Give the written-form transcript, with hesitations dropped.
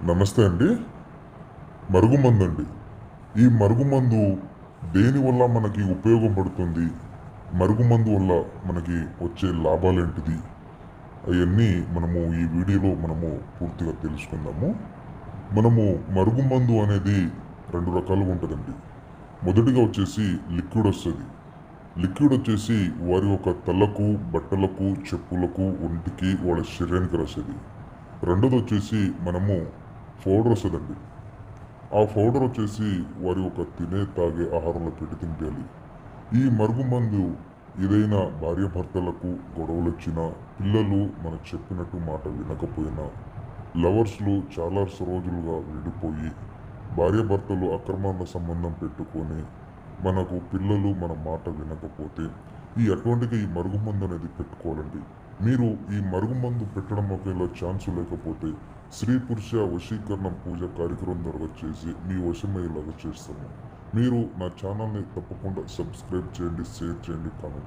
నమస్తే అండి. మరుగుమందు అండి. ఈ మరుగుమందు దేనివల్ల మనకి ఉపయోగపడుతుంది? మరుగుమందు వల్ల మనకి వచ్చే లాభాలేంటిది? అయన్నీ మనము ఈ వీడియోలో పూర్తిగా తెలుసుకుందాము. మనము మరుగుమందు అనేది 2 రకాలుగా ఉంటదండి. మొదటిగా వచ్చేసి లిక్విడ్ వస్తది. లిక్విడ్ వచ్చేసి వారి యొక్క తలకు, బట్టలకు, చెప్పులకు, ఒంటికి, వాళ్ళ శరీరానికి రాసేది. రెండోది వచ్చేసి పౌడర్ వస్తదండి. ఆ పౌడర్ వచ్చేసి వారి యొక్క తినే, తాగే ఆహారంలో పెట్టి తినిపియాలి. ఈ మరుగుమందు ఏదైనా భార్యాభర్తలకు గొడవలొచ్చినా, పిల్లలు మనం చెప్పినట్టు మాట వినకపోయినా, లవర్స్‌లు చాలా రోజులుగా విడిపోయి, భార్యాభర్తలు అక్రమంగా సంబంధం పెట్టుకొని, మనకు పిల్లలు మన మాట వినకపోతే, అటువంటికి ఈ మరుగుమందు అనేది పెట్టుకోవాలండి. మీరు ఈ మరుగుమందు పెట్టడం ఒకవేళ ఛాన్స్ లేకపోతే, స్త్రీ పురుష వశీకరణ పూజ కార్యక్రమం ద్వారా చేసి మీ వశమయ్యేలాగా చేస్తాము. మీరు నా ఛానల్‌ని తప్పకుండా సబ్స్క్రైబ్ చేయండి, షేర్ చేయండి, కామెంట్ చేయండి.